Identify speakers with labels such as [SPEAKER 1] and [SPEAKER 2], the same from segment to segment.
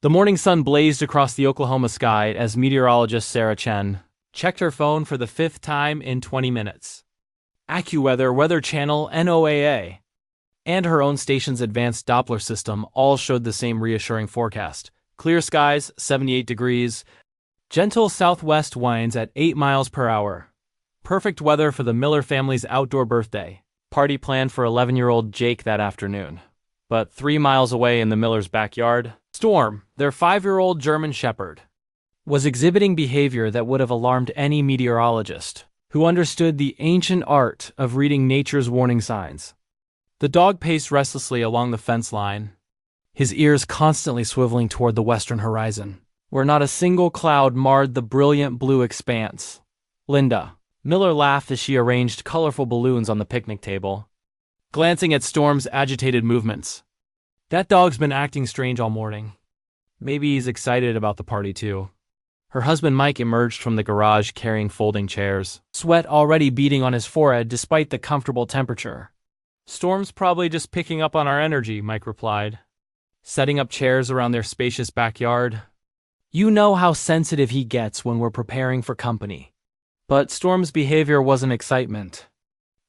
[SPEAKER 1] The morning sun blazed across the Oklahoma sky as meteorologist Sarah Chen checked her phone for the fifth time in 20 minutes. AccuWeather, Weather Channel, NOAA, and her own station's advanced Doppler system all showed the same reassuring forecast. Clear skies, 78 degrees, gentle southwest winds at 8 miles per hour. Perfect weather for the Miller family's outdoor birthday party planned for 11-year-old Jake that afternoon. But 3 miles away in the Millers' backyard, Storm, their 5-year-old German Shepherd, was exhibiting behavior that would have alarmed any meteorologist who understood the ancient art of reading nature's warning signs. The dog paced restlessly along the fence line, his ears constantly swiveling toward the western horizon, where not a single cloud marred the brilliant blue expanse. Linda Miller laughed as she arranged colorful balloons on the picnic table, glancing at Storm's agitated movements. That dog's been acting strange all morning. Maybe he's excited about the party too. Her husband Mike emerged from the garage carrying folding chairs, sweat already beading on his forehead despite the comfortable temperature. Storm's probably just picking up on our energy, Mike replied, setting up chairs around their spacious backyard. You know how sensitive he gets when we're preparing for company. But Storm's behavior wasn't excitement.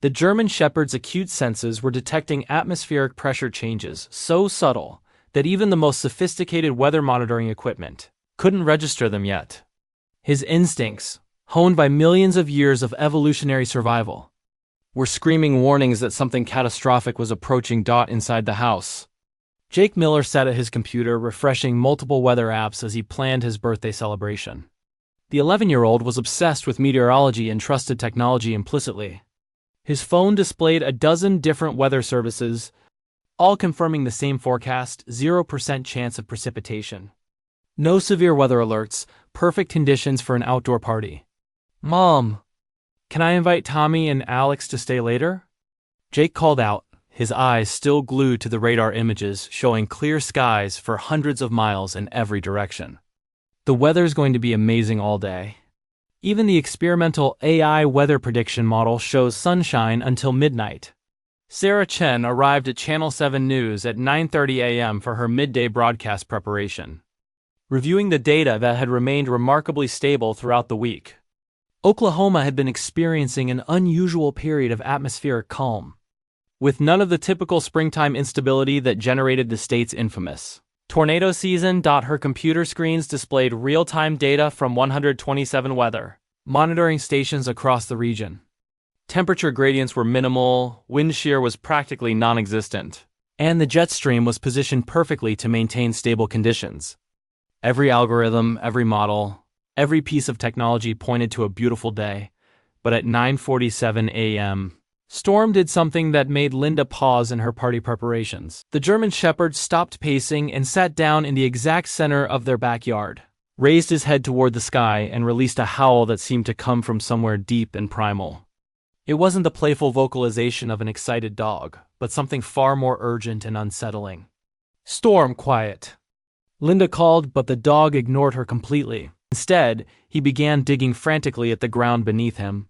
[SPEAKER 1] The German Shepherd's acute senses were detecting atmospheric pressure changes so subtle that even the most sophisticated weather monitoring equipment couldn't register them yet. His instincts, honed by millions of years of evolutionary survival, were screaming warnings that something catastrophic was approaching. Inside the house, Jake Miller sat at his computer refreshing multiple weather apps as he planned his birthday celebration. The 11-year-old was obsessed with meteorology and trusted technology implicitly. His phone displayed a dozen different weather services, all confirming the same forecast: 0% chance of precipitation. No severe weather alerts, perfect conditions for an outdoor party. Mom, can I invite Tommy and Alex to stay later? Jake called out, his eyes still glued to the radar images showing clear skies for hundreds of miles in every direction. The weather's going to be amazing all day. Even the experimental AI weather prediction model shows sunshine until midnight. Sarah Chen arrived at Channel 7 News at 9:30 a.m. for her midday broadcast preparation, reviewing the data that had remained remarkably stable throughout the week. Oklahoma had been experiencing an unusual period of atmospheric calm, with none of the typical springtime instability that generated the state's infamous tornado season. Her computer screens displayed real-time data from 127 weather monitoring stations across the region. Temperature gradients were minimal, wind shear was practically non-existent, and the jet stream was positioned perfectly to maintain stable conditions. Every algorithm, every model, every piece of technology pointed to a beautiful day, but at 9:47 a.m., Storm did something that made Linda pause in her party preparations. The German Shepherd stopped pacing and sat down in the exact center of their backyard, raised his head toward the sky, and released a howl that seemed to come from somewhere deep and primal. It wasn't the playful vocalization of an excited dog, but something far more urgent and unsettling. Storm, quiet, Linda called, but the dog ignored her completely. Instead, he began digging frantically at the ground beneath him,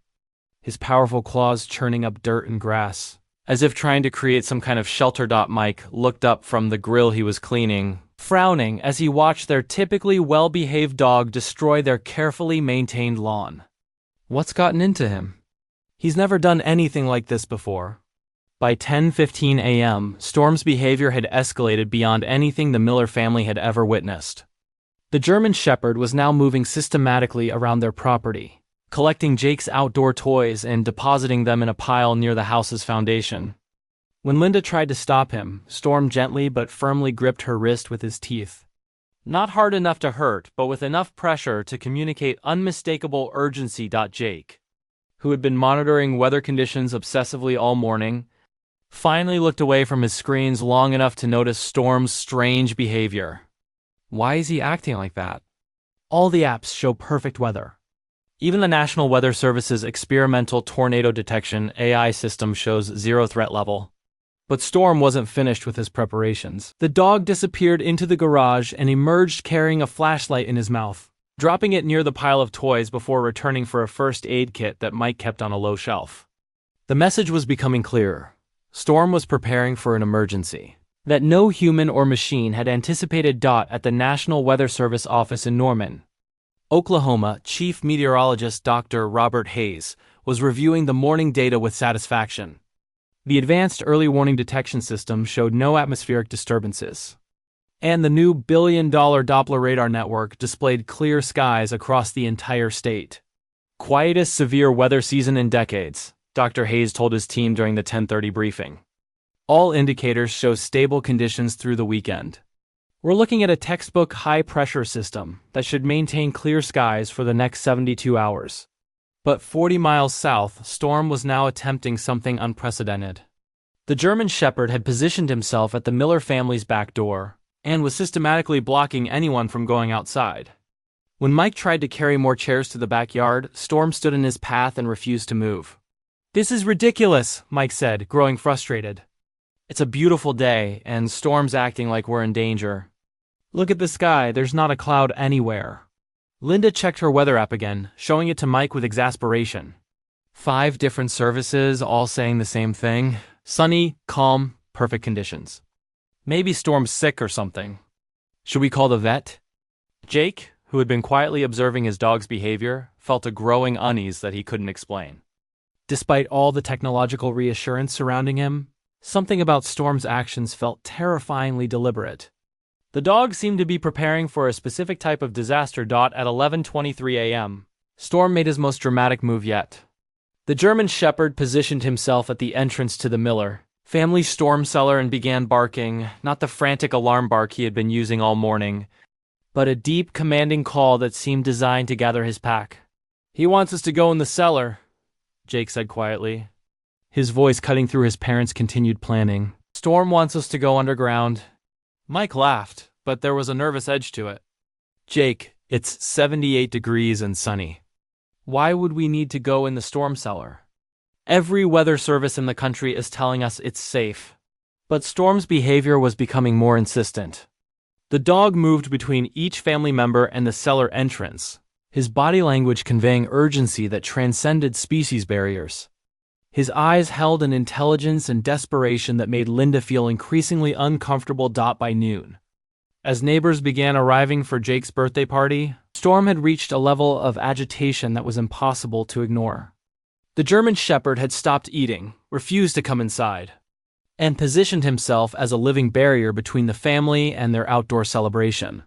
[SPEAKER 1] his powerful claws churning up dirt and grass, as if trying to create some kind of shelter. Mike looked up from the grill he was cleaning, frowning as he watched their typically well-behaved dog destroy their carefully maintained lawn. What's gotten into him? He's never done anything like this before. By 10:15 a.m., Storm's behavior had escalated beyond anything the Miller family had ever witnessed. The German Shepherd was now moving systematically around their property, collecting Jake's outdoor toys and depositing them in a pile near the house's foundation. When Linda tried to stop him, Storm gently but firmly gripped her wrist with his teeth. Not hard enough to hurt, but with enough pressure to communicate unmistakable urgency. Jake, who had been monitoring weather conditions obsessively all morning, finally looked away from his screens long enough to notice Storm's strange behavior. Why is he acting like that? All the apps show perfect weather. Even the National Weather Service's experimental tornado detection AI system shows 0 threat level. But Storm wasn't finished with his preparations. The dog disappeared into the garage and emerged carrying a flashlight in his mouth, dropping it near the pile of toys before returning for a first aid kit that Mike kept on a low shelf. The message was becoming clearer. Storm was preparing for an emergency. that no human or machine had anticipated. At the National Weather Service office in Norman, Oklahoma, Chief Meteorologist Dr. Robert Hayes was reviewing the morning data with satisfaction. The advanced early warning detection system showed no atmospheric disturbances, and the new billion-dollar Doppler radar network displayed clear skies across the entire state. Quietest severe weather season in decades, Dr. Hayes told his team during the 10:30 briefing. All indicators show stable conditions through the weekend. We're looking at a textbook high-pressure system that should maintain clear skies for the next 72 hours. But 40 miles south, Storm was now attempting something unprecedented. The German Shepherd had positioned himself at the Miller family's back door and was systematically blocking anyone from going outside. When Mike tried to carry more chairs to the backyard, Storm stood in his path and refused to move. "This is ridiculous," Mike said, growing frustrated. "It's a beautiful day, and Storm's acting like we're in danger. Look at the sky, there's not a cloud anywhere." Linda checked her weather app again, showing it to Mike with exasperation. 5 different services, all saying the same thing. Sunny, calm, perfect conditions. Maybe Storm's sick or something. Should we call the vet? Jake, who had been quietly observing his dog's behavior, felt a growing unease that he couldn't explain. Despite all the technological reassurance surrounding him, something about Storm's actions felt terrifyingly deliberate. The dog seemed to be preparing for a specific type of disaster. At 11:23 a.m., Storm made his most dramatic move yet. The German Shepherd positioned himself at the entrance to the Miller family storm cellar and began barking, not the frantic alarm bark he had been using all morning, but a deep, commanding call that seemed designed to gather his pack. "He wants us to go in the cellar," Jake said quietly, his voice cutting through his parents' continued planning. "Storm wants us to go underground." Mike laughed, but there was a nervous edge to it. "Jake, it's 78 degrees and sunny. Why would we need to go in the storm cellar? Every weather service in the country is telling us it's safe." But Storm's behavior was becoming more insistent. The dog moved between each family member and the cellar entrance, his body language conveying urgency that transcended species barriers. His eyes held an intelligence and desperation that made Linda feel increasingly uncomfortable. By noon, as neighbors began arriving for Jake's birthday party, Storm had reached a level of agitation that was impossible to ignore. The German Shepherd had stopped eating, refused to come inside, and positioned himself as a living barrier between the family and their outdoor celebration.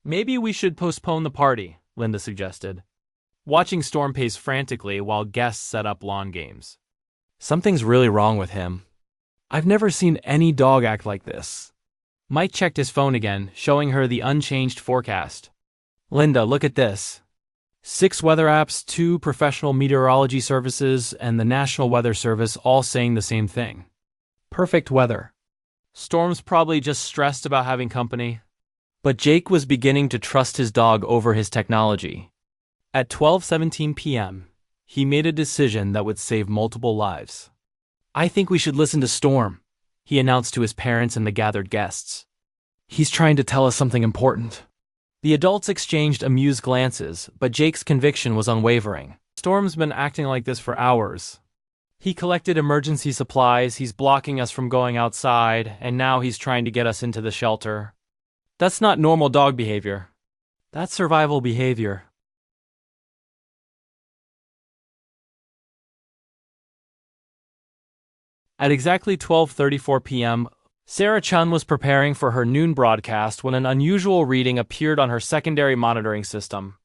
[SPEAKER 1] "Maybe we should postpone the party," Linda suggested, watching Storm pace frantically while guests set up lawn games. "Something's really wrong with him. I've never seen any dog act like this." Mike checked his phone again, showing her the unchanged forecast. "Linda, look at this. 6 weather apps, 2 professional meteorology services, and the National Weather Service all saying the same thing. Perfect weather. Storm's probably just stressed about having company." But Jake was beginning to trust his dog over his technology. At 12:17 p.m., he made a decision that would save multiple lives. "I think we should listen to Storm," he announced to his parents and the gathered guests. "He's trying to tell us something important." The adults exchanged amused glances, but Jake's conviction was unwavering. "Storm's been acting like this for hours. He collected emergency supplies, he's blocking us from going outside, and now he's trying to get us into the shelter. That's not normal dog behavior. That's survival behavior." At exactly 12:34 p.m., Sarah Chun was preparing for her noon broadcast when an unusual reading appeared on her secondary monitoring system.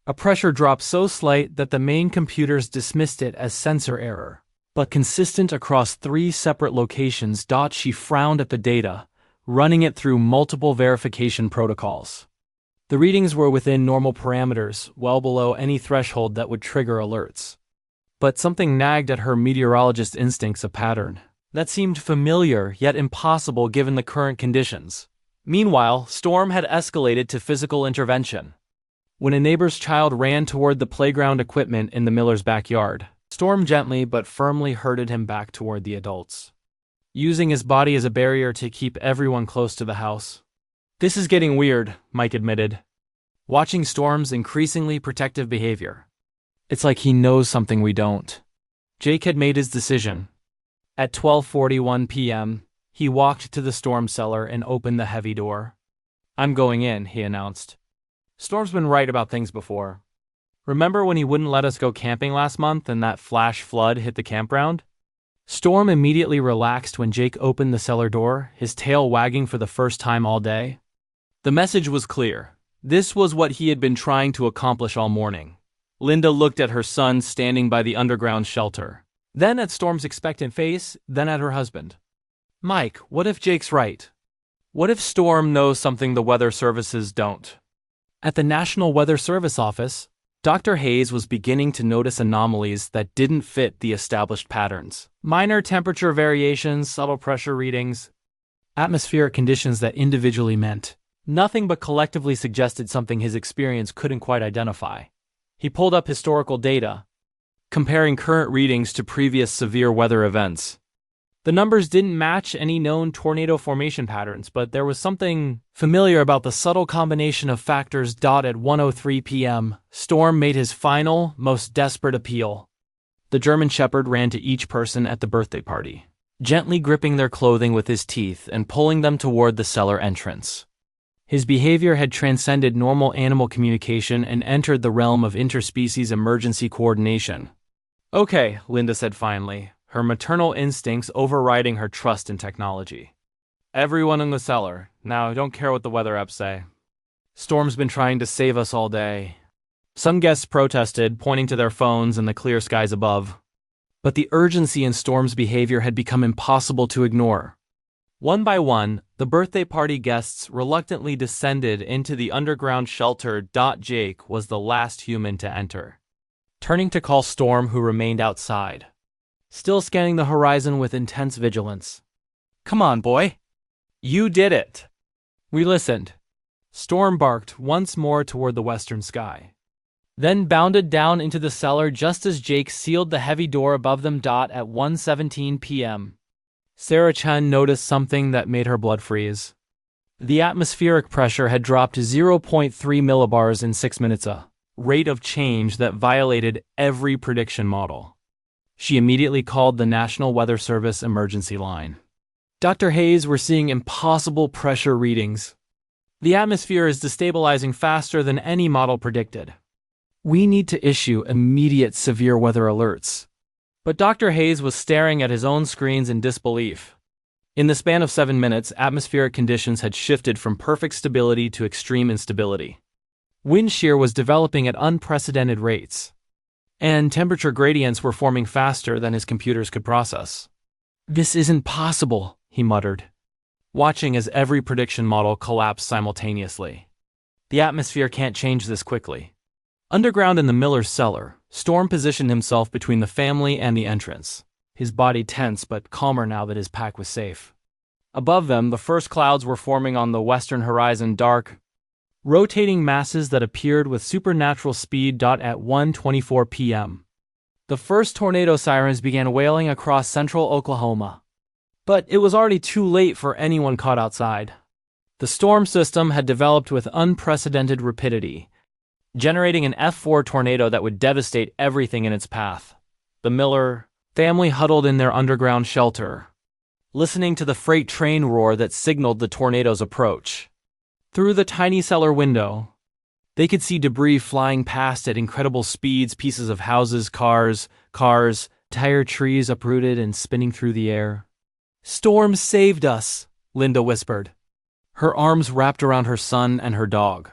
[SPEAKER 1] A pressure drop so slight that the main computers dismissed it as sensor error, but consistent across 3 separate locations. She frowned at the data, running it through multiple verification protocols. The readings were within normal parameters, well below any threshold that would trigger alerts. But something nagged at her meteorologist instincts, a pattern that seemed familiar yet impossible given the current conditions. Meanwhile, Storm had escalated to physical intervention. When a neighbor's child ran toward the playground equipment in the Miller's backyard, Storm gently but firmly herded him back toward the adults, using his body as a barrier to keep everyone close to the house. "This is getting weird," Mike admitted, watching Storm's increasingly protective behavior. "It's like he knows something we don't." Jake had made his decision. At 12:41 p.m., He walked to the storm cellar and opened the heavy door. "I'm going in," he announced. Storm's been right about things before. Remember when he wouldn't let us go camping last month and that flash flood hit the campground? Storm immediately relaxed when Jake opened the cellar door, his tail wagging for the first time all day. The message was clear. This was what he had been trying to accomplish all morning. Linda looked at her son standing by the underground shelter, then at Storm's expectant face, then at her husband. "Mike, what if Jake's right? What if Storm knows something the weather services don't?" At the National Weather Service office, Dr. Hayes was beginning to notice anomalies that didn't fit the established patterns. Minor temperature variations, subtle pressure readings, atmospheric conditions that individually meant nothing but collectively suggested something his experience couldn't quite identify. He pulled up historical data, comparing current readings to previous severe weather events. The numbers didn't match any known tornado formation patterns, but there was something familiar about the subtle combination of factors. At 1:03 p.m., Storm made his final, most desperate appeal. The German Shepherd ran to each person at the birthday party, gently gripping their clothing with his teeth and pulling them toward the cellar entrance. His behavior had transcended normal animal communication and entered the realm of interspecies emergency coordination. "Okay," Linda said finally, her maternal instincts overriding her trust in technology. "Everyone in the cellar. Now, I don't care what the weather apps say. Storm's been trying to save us all day." Some guests protested, pointing to their phones and the clear skies above. But the urgency in Storm's behavior had become impossible to ignore. One by one, the birthday party guests reluctantly descended into the underground shelter. Jake was the last human to enter, turning to call Storm, who remained outside, still scanning the horizon with intense vigilance. "Come on, boy. You did it." We listened. Storm barked once more toward the western sky, then bounded down into the cellar just as Jake sealed the heavy door above them. At 1:17 p.m., Sarah Chen noticed something that made her blood freeze. The atmospheric pressure had dropped to 0.3 millibars in 6 minutes, a rate of change that violated every prediction model. She immediately called the National Weather Service emergency line. "Dr. Hayes, we're seeing impossible pressure readings. The atmosphere is destabilizing faster than any model predicted. We need to issue immediate severe weather alerts." But Dr. Hayes was staring at his own screens in disbelief. In the span of 7 minutes, atmospheric conditions had shifted from perfect stability to extreme instability. Wind shear was developing at unprecedented rates, and temperature gradients were forming faster than his computers could process. "This isn't possible," he muttered, watching as every prediction model collapsed simultaneously. "The atmosphere can't change this quickly." Underground in the miller's cellar, Storm positioned himself between the family and the entrance, his body tense but calmer now that his pack was safe. Above them, the first clouds were forming on the western horizon, dark, rotating masses that appeared with supernatural speed. At 1:24 p.m., the first tornado sirens began wailing across central Oklahoma. But it was already too late for anyone caught outside. The storm system had developed with unprecedented rapidity, generating an F4 tornado that would devastate everything in its path. The Miller family huddled in their underground shelter, listening to the freight train roar that signaled the tornado's approach. Through the tiny cellar window, they could see debris flying past at incredible speeds, pieces of houses, cars, tire trees uprooted and spinning through the air. "Storm saved us," Linda whispered, her arms wrapped around her son and her dog.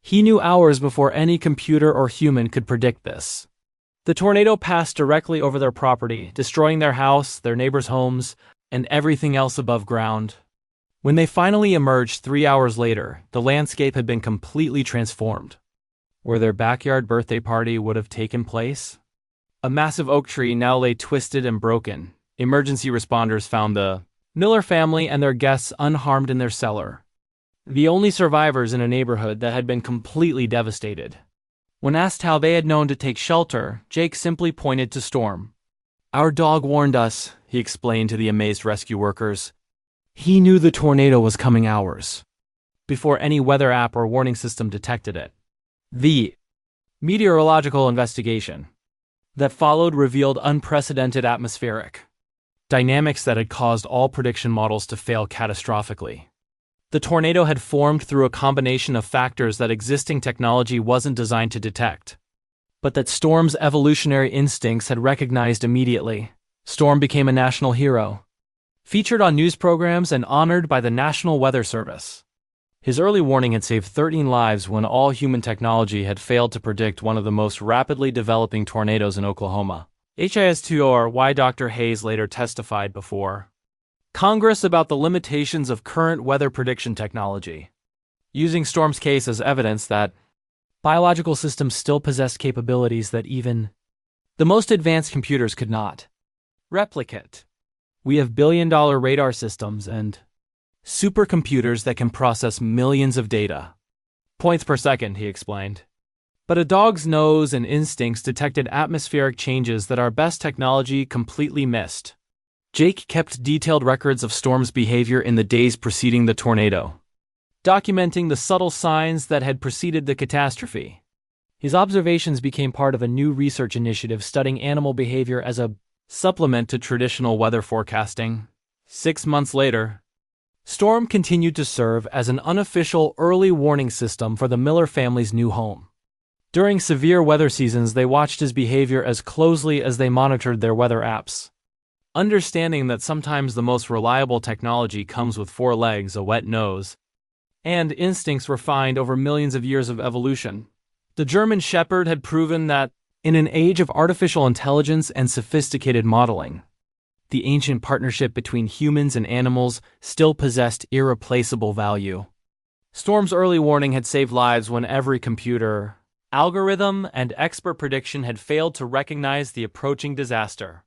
[SPEAKER 1] He knew hours before any computer or human could predict this. The tornado passed directly over their property, destroying their house, their neighbors' homes, and everything else above ground. When they finally emerged 3 hours later, the landscape had been completely transformed. Where their backyard birthday party would have taken place, a massive oak tree now lay twisted and broken. Emergency responders found the Miller family and their guests unharmed in their cellar, the only survivors in a neighborhood that had been completely devastated. When asked how they had known to take shelter, Jake simply pointed to Storm. "Our dog warned us," he explained to the amazed rescue workers. "He knew the tornado was coming hours before any weather app or warning system detected it." The meteorological investigation that followed revealed unprecedented atmospheric dynamics that had caused all prediction models to fail catastrophically. The tornado had formed through a combination of factors that existing technology wasn't designed to detect, but that Storm's evolutionary instincts had recognized immediately. Storm became a national hero, featured on news programs and honored by the National Weather Service. His early warning had saved 13 lives when all human technology had failed to predict one of the most rapidly developing tornadoes in Oklahoma. HIS2 why Dr. Hayes later testified before Congress about the limitations of current weather prediction technology, using Storm's case as evidence that biological systems still possessed capabilities that even the most advanced computers could not replicate. We have billion-dollar radar systems and supercomputers that can process millions of data points per second, he explained. But a dog's nose and instincts detected atmospheric changes that our best technology completely missed. Jake kept detailed records of Storm's behavior in the days preceding the tornado, documenting the subtle signs that had preceded the catastrophe. His observations became part of a new research initiative studying animal behavior as a supplement to traditional weather forecasting. 6 months later, Storm continued to serve as an unofficial early warning system for the Miller family's new home. During severe weather seasons, they watched his behavior as closely as they monitored their weather apps. Understanding that sometimes the most reliable technology comes with 4 legs, a wet nose, and instincts refined over millions of years of evolution, the German Shepherd had proven that, in an age of artificial intelligence and sophisticated modeling, the ancient partnership between humans and animals still possessed irreplaceable value. Storm's early warning had saved lives when every computer, algorithm, and expert prediction had failed to recognize the approaching disaster.